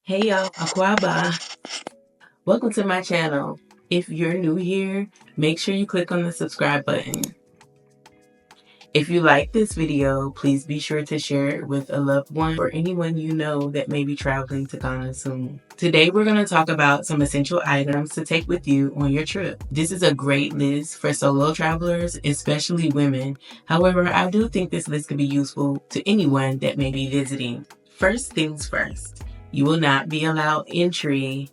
Hey y'all, Aquaba. Welcome to my channel. If you're new here, make sure you click on the subscribe button. If you like this video, please be sure to share it with a loved one or anyone you know that may be traveling to Ghana soon. Today we're going to talk about some essential items to take with you on your trip. This is a great list for solo travelers, especially women. However, I do think this list could be useful to anyone that may be visiting. First things first, you will not be allowed entry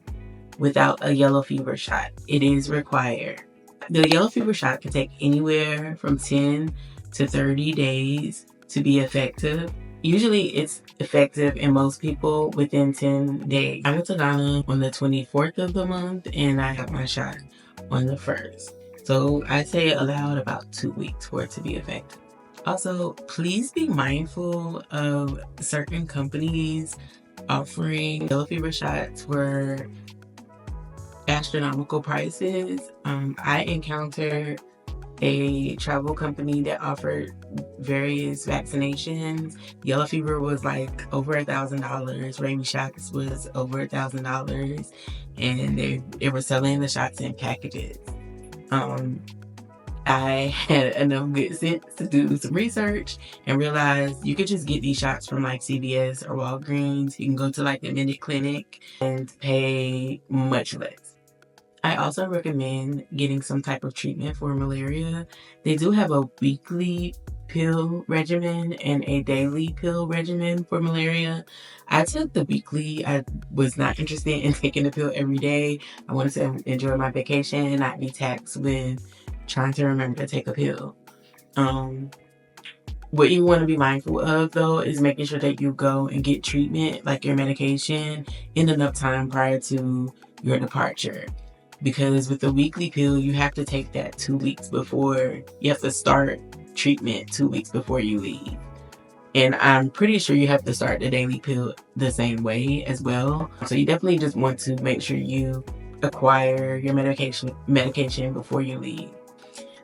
without a yellow fever shot. It is required. The yellow fever shot can take anywhere from 10 to 30 days to be effective. Usually it's effective in most people within 10 days. I went to Ghana on the 24th of the month and I got my shot on the 1st. So I'd say allowed about 2 weeks for it to be effective. Also, please be mindful of certain companies offering yellow fever shots for astronomical prices. I encountered a travel company that offered various vaccinations. Yellow fever was like over $1,000. Rabies shots was over $1,000, and they were selling the shots in packages. I had enough good sense to do some research and realize you could just get these shots from like CVS or Walgreens. You can go to like the Minute Clinic and pay much less. I also recommend getting some type of treatment for malaria. They do have a weekly pill regimen and a daily pill regimen for malaria. I took the weekly. I was not interested in taking the pill every day. I wanted to enjoy my vacation and not be taxed with trying to remember to take a pill. What you want to be mindful of though is making sure that you go and get treatment, like your medication, in enough time prior to your departure. Because with the weekly pill, you have to take that 2 weeks before. You have to start treatment 2 weeks before you leave. And I'm pretty sure you have to start the daily pill the same way as well. So you definitely just want to make sure you acquire your medication before you leave.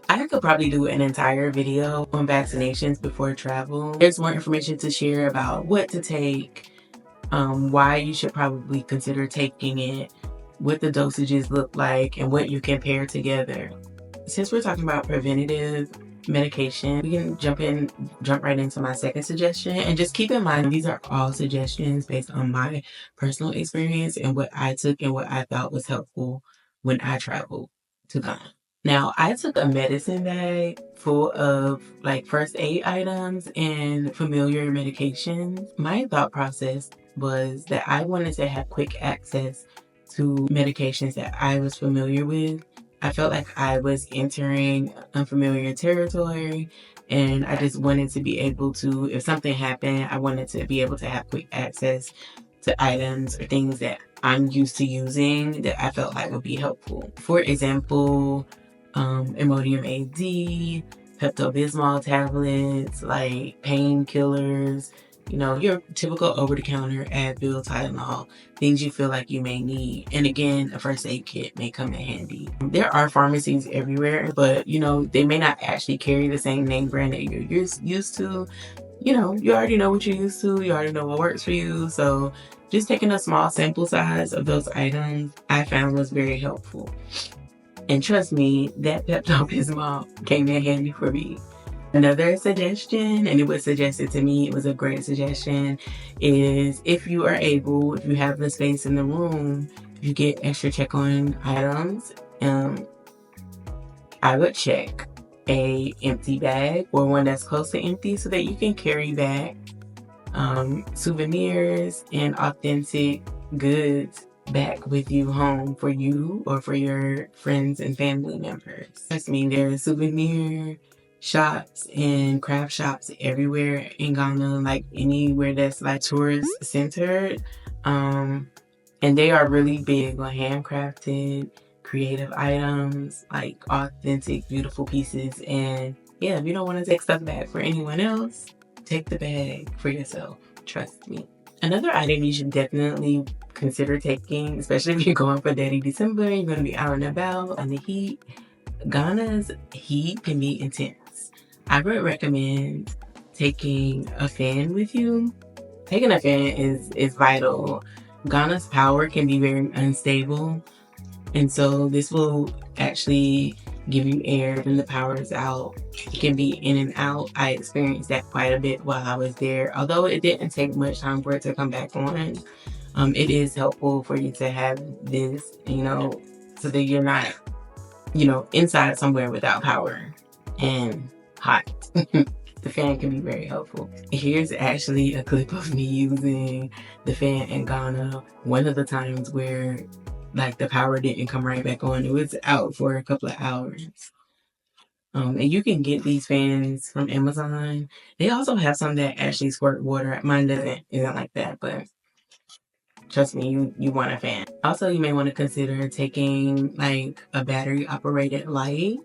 I could probably do an entire video on vaccinations before travel. There's more information to share about what to take, why you should probably consider taking it, what the dosages look like, and what you can pair together. Since we're talking about preventative medication, we can jump right into my second suggestion. And just keep in mind, these are all suggestions based on my personal experience and what I took and what I thought was helpful when I traveled to Ghana. Now, I took a medicine bag full of like first aid items and familiar medications. My thought process was that I wanted to have quick access to medications that I was familiar with. I felt like I was entering unfamiliar territory, and I just wanted to be able to, if something happened, I wanted to be able to have quick access to items or things that I'm used to using that I felt like would be helpful. For example, Imodium AD, Pepto-Bismol tablets, like painkillers, you know, your typical over-the-counter Advil, Tylenol, things you feel like you may need. And again, a first aid kit may come in handy. There are pharmacies everywhere, but you know, they may not actually carry the same name brand that you're used to. You know, you already know what you're used to. You already know what works for you. So just taking a small sample size of those items I found was very helpful. And trust me, that Pepto-Bismol came in handy for me. Another suggestion, and it was suggested to me, it was a great suggestion, is if you are able, if you have the space in the room, if you get extra check-on items, I would check a empty bag or one that's close to empty so that you can carry back souvenirs and authentic goods back with you home for you or for your friends and family members. Trust me, there are souvenir shops and craft shops everywhere in Ghana, like anywhere that's like tourist centered. And they are really big on handcrafted, creative items, like authentic, beautiful pieces. And yeah, if you don't want to take stuff back for anyone else, take the bag for yourself. Trust me. Another item you should definitely consider taking, especially if you're going for Daddy December, you're going to be out and about in the heat. Ghana's heat can be intense. I would recommend taking a fan with you. Taking a fan is vital Ghana's power can be very unstable, and so this will actually give you air when the power is out. It can be in and out. I experienced that quite a bit while I was there. Although it didn't take much time for it to come back on, it is helpful for you to have this, so that you're not, inside somewhere without power and hot. The fan can be very helpful. Here's actually a clip of me using the fan in Ghana. One of the times where like the power didn't come right back on. It was out for a couple of hours. And you can get these fans from Amazon. They also have some that actually squirt water. Mine isn't like that, but trust me, you want a fan. Also, you may want to consider taking like a battery operated light,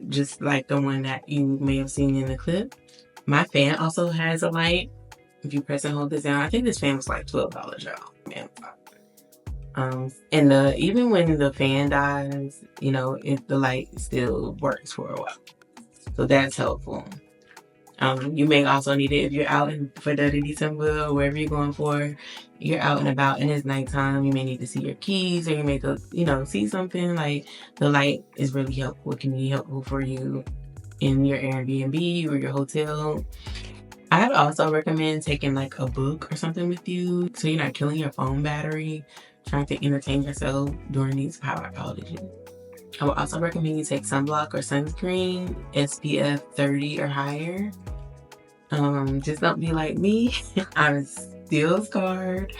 just like the one that you may have seen in the clip. My fan also has a light. If you press and hold this down, I think this fan was like $12, y'all. Man. And even when the fan dies, if the light still works for a while. So that's helpful. You may also need it if you're out for Dirty December or wherever you're going for. You're out and about and it's nighttime. You may need to see your keys, or you may go, see something. Like the light is really helpful. It can be helpful for you in your Airbnb or your hotel. I'd also recommend taking like a book or something with you so you're not killing your phone battery trying to entertain yourself during these power outages. I would also recommend you take sunblock or sunscreen, SPF 30 or higher. Just don't be like me. I'm still scarred.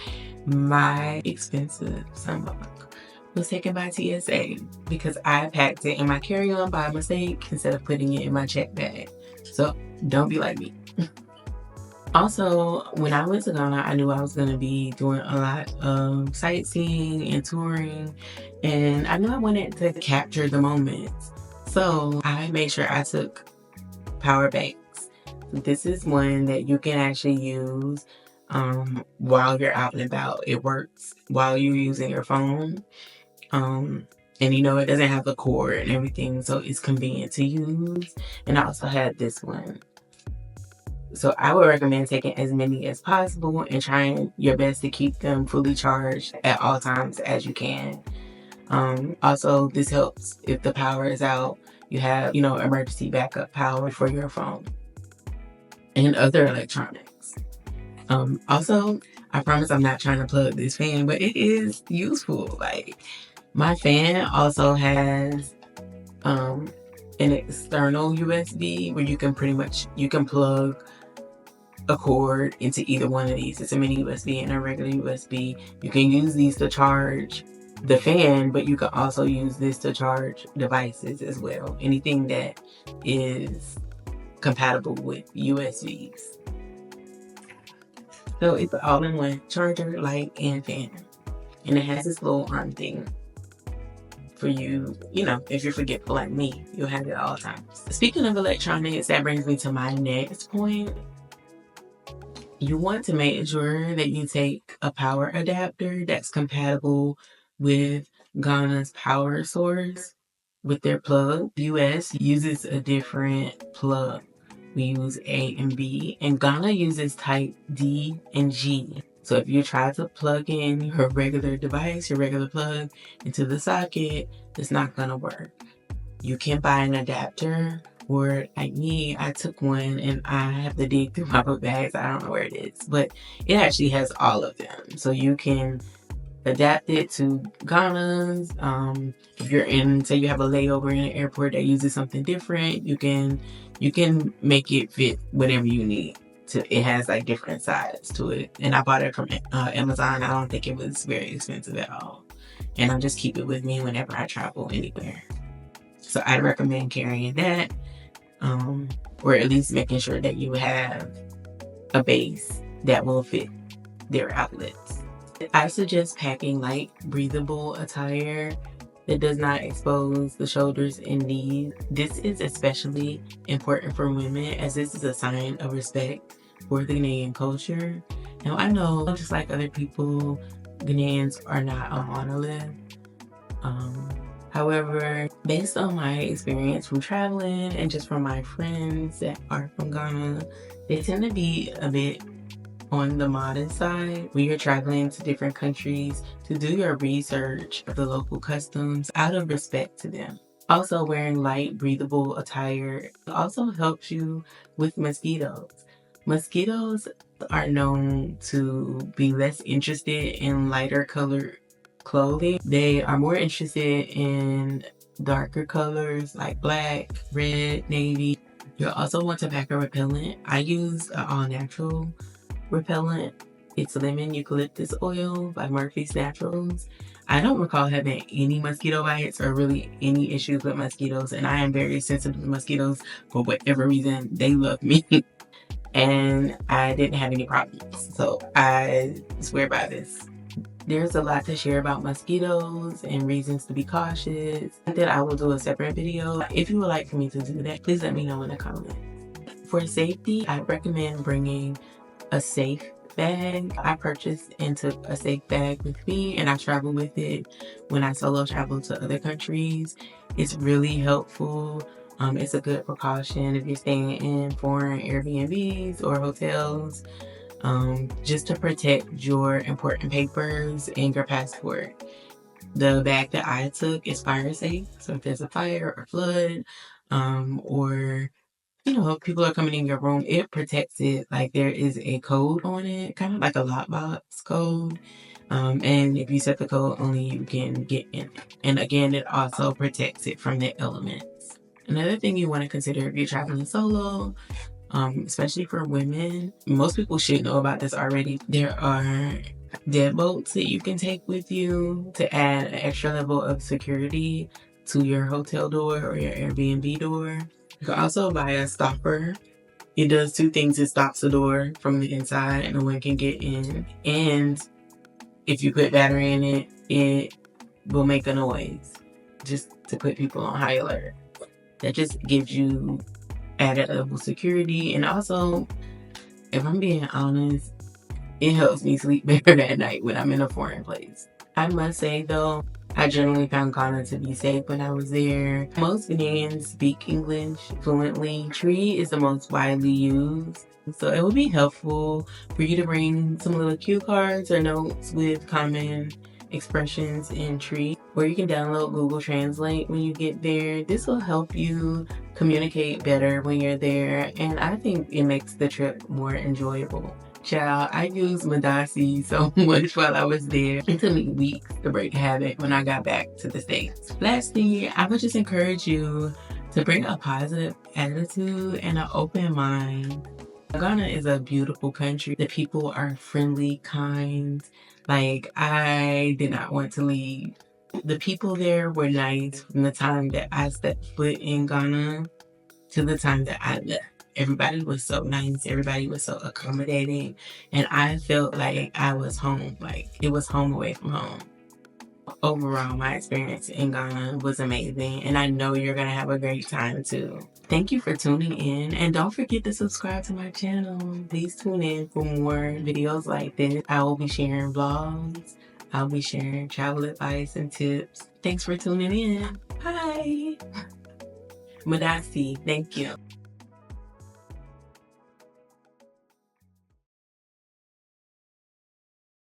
My expensive sunblock was taken by TSA because I packed it in my carry-on by mistake instead of putting it in my check bag. So don't be like me. Also, when I went to Ghana, I knew I was going to be doing a lot of sightseeing and touring, and I knew I wanted to capture the moments. So I made sure I took power banks. This is one that you can actually use while you're out and about. It works while you're using your phone. And it doesn't have the cord and everything, so it's convenient to use. And I also had this one. So I would recommend taking as many as possible and trying your best to keep them fully charged at all times as you can. Also, this helps if the power is out. You have, emergency backup power for your phone and other electronics. Also, I promise I'm not trying to plug this fan, but it is useful. Like, my fan also has an external USB where you can plug a cord into either one of these. It's a mini USB and a regular USB. You can use these to charge the fan, but you can also use this to charge devices as well. Anything that is compatible with USBs. So it's an all-in-one charger, light, and fan. And it has this little arm thing for you, if you're forgetful like me, you'll have it all the time. Speaking of electronics, that brings me to my next point. You want to make sure that you take a power adapter that's compatible with Ghana's power source with their plug. The US uses a different plug. We use A and B, and Ghana uses type D and G. So if you try to plug in your regular device, your regular plug into the socket, it's not gonna work. You can buy an adapter, or like me, I took one and I have to dig through my book bags. I don't know where it is, but it actually has all of them. So you can adapt it to Ghana's. If you're say you have a layover in an airport that uses something different, you can make it fit whatever you need. It has like different sides to it. And I bought it from Amazon. I don't think it was very expensive at all. And I just keep it with me whenever I travel anywhere. So I'd recommend carrying that, or at least making sure that you have a base that will fit their outlets. I suggest packing light, breathable attire that does not expose the shoulders and knees. This is especially important for women, as this is a sign of respect for the Ghanaian culture. Now, I know, just like other people, Ghanaians are not a monolith. However, based on my experience from traveling and just from my friends that are from Ghana, they tend to be a bit on the modest side when you're traveling to different countries to do your research of the local customs out of respect to them. Also, wearing light, breathable attire also helps you with mosquitoes. Mosquitoes are known to be less interested in lighter colored clothing. They are more interested in darker colors like black, red, navy. You'll also want to pack a repellent. I use an all-natural repellent. It's lemon eucalyptus oil by Murphy's Naturals. I don't recall having any mosquito bites or really any issues with mosquitoes, and I am very sensitive to mosquitoes for whatever reason. They love me. And I didn't have any problems. So I swear by this. There's a lot to share about mosquitoes and reasons to be cautious. That I will do a separate video. If you would like for me to do that, please let me know in the comments. For safety, I recommend bringing a safe bag. I purchased and took a safe bag with me, and I travel with it when I solo travel to other countries. It's really helpful. It's a good precaution if you're staying in foreign Airbnbs or hotels, just to protect your important papers and your passport. The bag that I took is fire safe, so if there's a fire or flood, or people are coming in your room, it protects it. Like there is a code on it, kind of like a lockbox code. And if you set the code, only you can get in. And again, it also protects it from the elements. Another thing you want to consider if you're traveling solo, especially for women, most people should know about this already. There are deadbolts that you can take with you to add an extra level of security to your hotel door or your Airbnb door. You can also buy a stopper. It does two things. It stops the door from the inside and no one can get in. And if you put battery in it, it will make a noise just to put people on high alert. That just gives you added level security. And also, if I'm being honest, it helps me sleep better at night when I'm in a foreign place. I must say though, I generally found Ghana to be safe when I was there. Most Ghanaians speak English fluently. Tree is the most widely used. So it would be helpful for you to bring some little cue cards or notes with common expressions in Tree. Or you can download Google Translate when you get there. This will help you communicate better when you're there. And I think it makes the trip more enjoyable. Child, I used Madasi so much while I was there. It took me weeks to break habit when I got back to the States. Lastly, I would just encourage you to bring a positive attitude and an open mind. Ghana is a beautiful country. The people are friendly, kind. Like, I did not want to leave. The people there were nice from the time that I stepped foot in Ghana to the time that I left. Everybody was so nice. Everybody was so accommodating. And I felt like I was home. Like it was home away from home. Overall, my experience in Ghana was amazing. And I know you're going to have a great time too. Thank you for tuning in. And don't forget to subscribe to my channel. Please tune in for more videos like this. I will be sharing vlogs. I'll be sharing travel advice and tips. Thanks for tuning in. Bye. Madasi, thank you.